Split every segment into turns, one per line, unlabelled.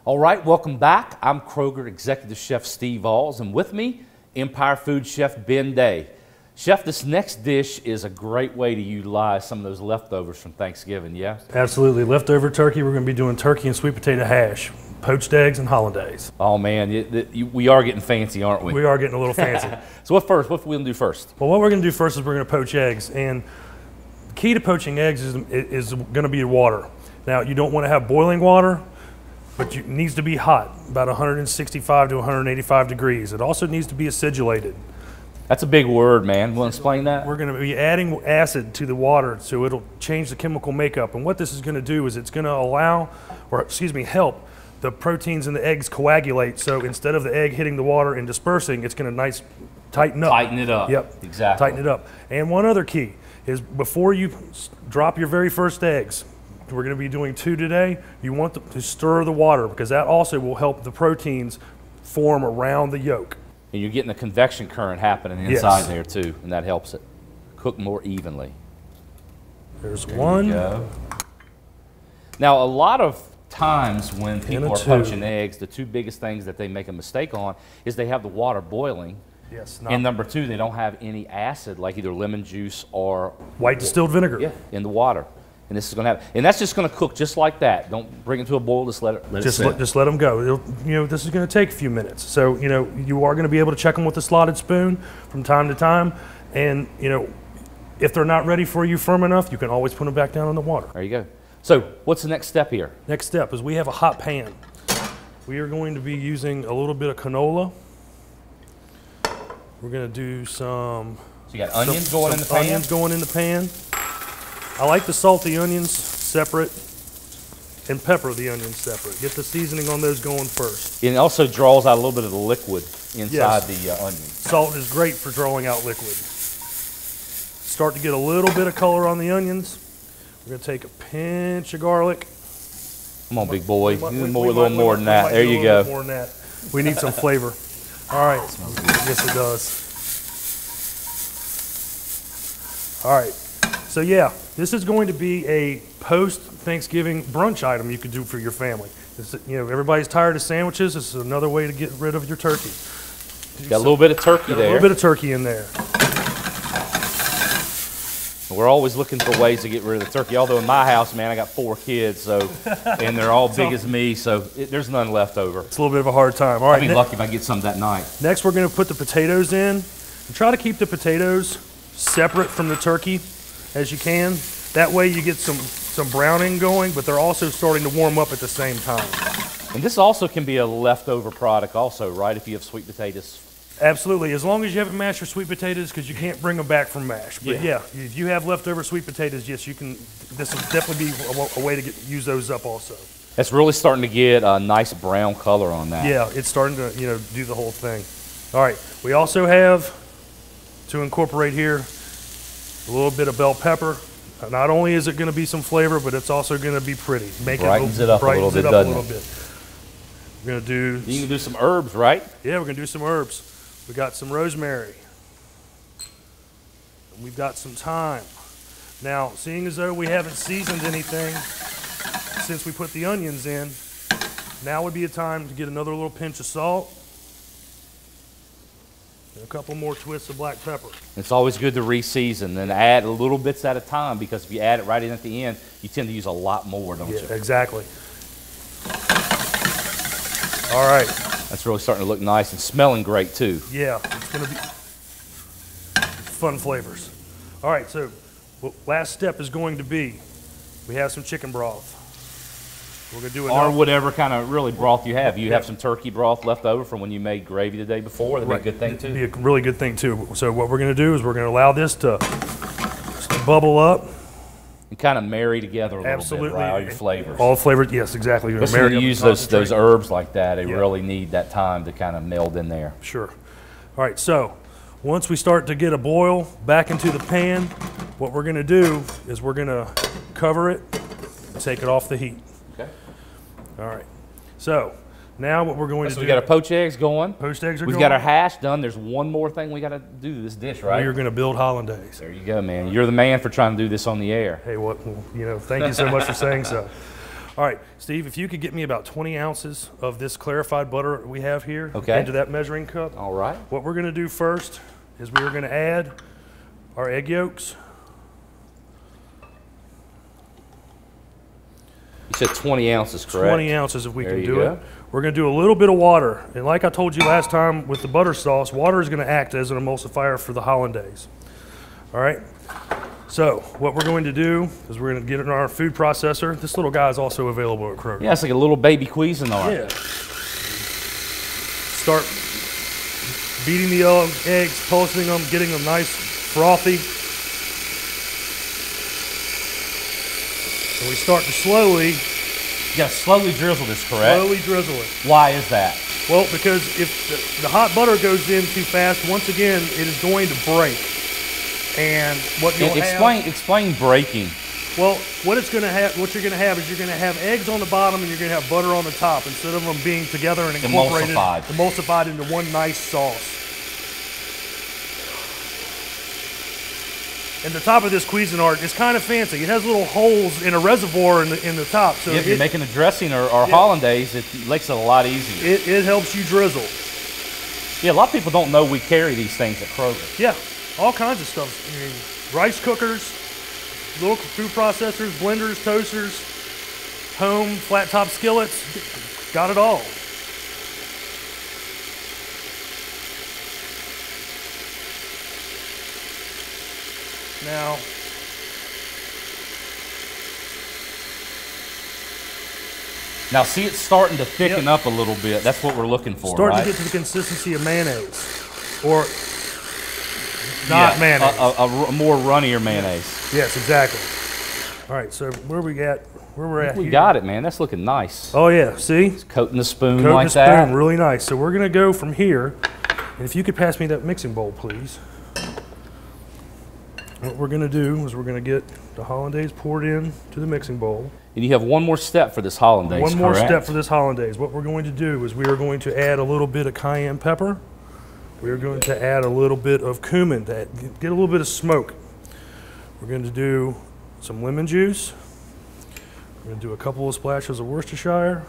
All right, welcome back. I'm Kroger Executive Chef Steve Alls, and with me, Empire Food Chef Ben Day. Chef, this next dish is a great way to utilize some of those leftovers from Thanksgiving, yeah?
Absolutely. Leftover turkey, we're going to be doing turkey and sweet potato hash, poached eggs and hollandaise.
Oh man, we are getting fancy, aren't we?
We are getting a little fancy.
So what are we going to do first?
Well, what we're going to do first is we're going to poach eggs, and the key to poaching eggs is going to be water. Now, you don't want to have boiling water, but it needs to be hot, about 165 to 185 degrees. It also needs to be acidulated.
That's a big word, man. Want to explain that?
We're going to be adding acid to the water, so it'll change the chemical makeup. And what this is going to do is it's going to allow, or excuse me, help the proteins in the eggs coagulate. So instead of the egg hitting the water and dispersing, it's going to tighten up.
Tighten it up.
Yep.
Exactly.
Tighten it up. And one other key is before you drop your very first eggs, we're going to be doing 2 today, you want to stir the water because that also will help the proteins form around the yolk.
And you're getting a convection current happening inside there too, and that helps it cook more evenly.
There's
there
one.
You go. Now, a lot of times when people are poaching eggs, the 2 biggest things that they make a mistake on is they have the water boiling.
Yes.
And number 2, they don't have any acid, like either lemon juice or
white distilled vinegar.
Yeah, in the water. And this is going to happen, and that's just going to cook just like that. Don't bring it to a boil. Just let it sit.
Just let them go. This is going to take a few minutes. So you are going to be able to check them with a slotted spoon from time to time, and if they're not ready for you firm enough, you can always put them back down in the water.
There you go. So what's the next step here?
Next step is we have a hot pan. We are going to be using a little bit of canola. We're going to do some.
So you got onions going in the pan.
Onions going in the pan. I like to salt the onions separate and pepper the onions separate. Get the seasoning on those going first.
It also draws out a little bit of the liquid inside the onion.
Salt is great for drawing out liquid. Start to get a little bit of color on the onions. We're going to take a pinch of garlic.
Come on, big boy. You need a little more than that. There you go.
More than that. We need some flavor. All right. Yes, it does. All right. So yeah, this is going to be a post-Thanksgiving brunch item you could do for your family. Everybody's tired of sandwiches. This is another way to get rid of your turkey.
Got a little bit of turkey there.
A little bit of turkey in there.
We're always looking for ways to get rid of the turkey. Although in my house, man, I got 4 kids, and they're all big as me, so there's none left over.
It's a little bit of a hard time. All right,
I'd be lucky if I get some that night.
Next, we're going to put the potatoes in. And try to keep the potatoes separate from the turkey as you can. That way you get some browning going, but they're also starting to warm up at the same time.
And this also can be a leftover product also, right, if you have sweet potatoes?
Absolutely, as long as you haven't mashed your sweet potatoes, because you can't bring them back from mash. But yeah, if you have leftover sweet potatoes, yes, you can. This will definitely be a way to use those up also.
It's really starting to get a nice brown color on that.
Yeah, it's starting to do the whole thing. All right, we also have to incorporate here a little bit of bell pepper. Not only is it going to be some flavor, but it's also going to be pretty.
Brightens it up a little bit, doesn't it?
We're going to do.
You can do some herbs, right?
Yeah, we're going to do some herbs. We got some rosemary. And we've got some thyme. Now, seeing as though we haven't seasoned anything since we put the onions in, now would be a time to get another little pinch of salt. And a couple more twists of black pepper.
It's always good to re-season and add a little bits at a time, because if you add it right in at the end, you tend to use a lot more, don't you?
Exactly. All right.
That's really starting to look nice and smelling great too.
Yeah, it's going to be fun flavors. All right, so last step is going to be, we have some chicken broth. We're going to do
or whatever kind of really broth you have. You have some turkey broth left over from when you made gravy the day before. That'd be a good thing too.
It'd be a really good thing too. So what we're going to do is we're going to allow this to bubble up.
And kind of marry together a little bit, right? All your flavors.
All flavors, yes, exactly.
Especially when you use those herbs like that, they really need that time to kind of meld in there.
Sure. All right, so once we start to get a boil back into the pan, what we're going to do is we're going to cover it and take it off the heat.
Okay.
All right. So now what we're going to do.
So we got our poached eggs going.
Poached eggs are going.
We've got our hash done. There's one more thing we got to do to this dish, right?
We're going to build hollandaise.
There you go, man. You're the man for trying to do this on the air.
Hey, thank you so much for saying so. All right, Steve, if you could get me about 20 ounces of this clarified butter we have here into that measuring cup.
All right.
What we're going to do first is we're going to add our egg yolks.
You said 20 ounces, correct?
20 ounces if we can do it. We're going to do a little bit of water. And like I told you last time with the butter sauce, water is going to act as an emulsifier for the hollandaise. All right? So what we're going to do is we're going to get in our food processor. This little guy is also available at Kroger.
Yeah, it's like a little baby Cuisinart.
Yeah. Start beating the eggs, pulsing them, getting them nice frothy. And we start to slowly...
You gotta slowly drizzle this, correct?
Slowly drizzle it.
Why is that?
Well, because if the hot butter goes in too fast, once again, it is going to break. And what you'll
explain breaking.
Well, what you're gonna have is you're gonna have eggs on the bottom and you're gonna have butter on the top instead of them being together and incorporated, emulsified into one nice sauce. And the top of this Cuisinart is kind of fancy. It has little holes in a reservoir in the top. So
if you're making a dressing or hollandaise, it makes it a lot easier.
It helps you drizzle.
Yeah, a lot of people don't know we carry these things at Kroger.
Yeah, all kinds of stuff. I mean, rice cookers, little food processors, blenders, toasters, home, flat top skillets, got it all.
Now see, it's starting to thicken up a little bit. That's what we're looking for,
Starting to get to the consistency of mayonnaise. Or not mayonnaise.
A more runnier mayonnaise.
Yes, exactly. All right, so where we're at
we
here.
got it, man. That's looking nice.
Oh, yeah, see?
It's coating the spoon
Coating
like
the spoon,
that.
really nice. So we're going to go from here. And if you could pass me that mixing bowl, please. What we're going to do is we're going to get the hollandaise poured in to the mixing bowl.
And you have one more step for this hollandaise,
One more step for this hollandaise. What we're going to do is we are going to add a little bit of cayenne pepper. We are going to add a little bit of cumin to get a little bit of smoke. We're going to do some lemon juice. We're going to do a couple of splashes of Worcestershire.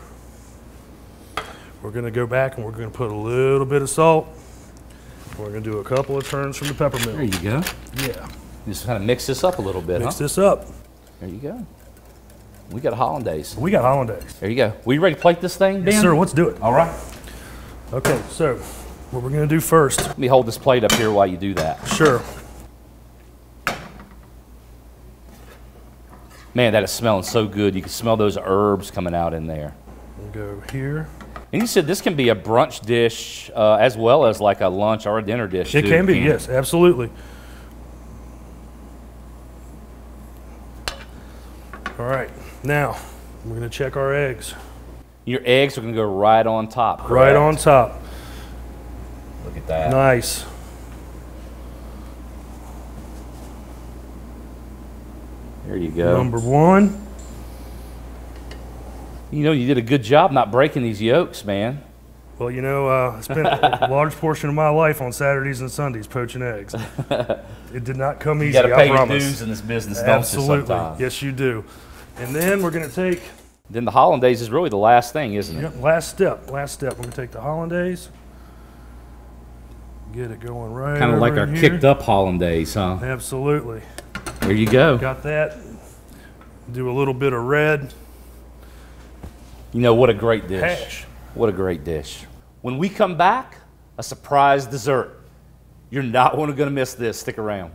We're going to go back and we're going to put a little bit of salt. We're going to do a couple of turns from the peppermill.
There you go.
Yeah.
Just kind of mix this up a little bit,
Mix this up.
There you go. We got a hollandaise.
We got hollandaise.
There you go. We ready to plate this thing, Ben?
Yes, sir. Let's do it.
All right.
Okay, so what we're going to do first.
Let me hold this plate up here while you do that.
Sure.
Man, that is smelling so good. You can smell those herbs coming out in there.
We'll go here.
And you said this can be a brunch dish as well as like a lunch or a dinner dish.
It can be, yes, absolutely. All right, now we're going to check our eggs.
Your eggs are going to go right on top, correct?
Right on top.
Look at that.
Nice.
There you go.
Number one.
You know, you did a good job not breaking these yolks, man.
Well, you know, I spent a large portion of my life on Saturdays and Sundays poaching eggs. It did not come easy,
You got to pay your
promise.
dues in this business,
Absolutely.
don't you, sometimes?
Yes, you do. And then we're going to take...
Then the hollandaise is really the last thing, isn't it?
Yep, last step. Last step. We're going to take the hollandaise. Get it going right
Kind of like our
here.
kicked up hollandaise, huh?
Absolutely.
There you go.
Got that. Do a little bit of red.
You know, what a great dish.
Hash.
What a great dish. When we come back, a surprise dessert. You're not going to miss this. Stick around.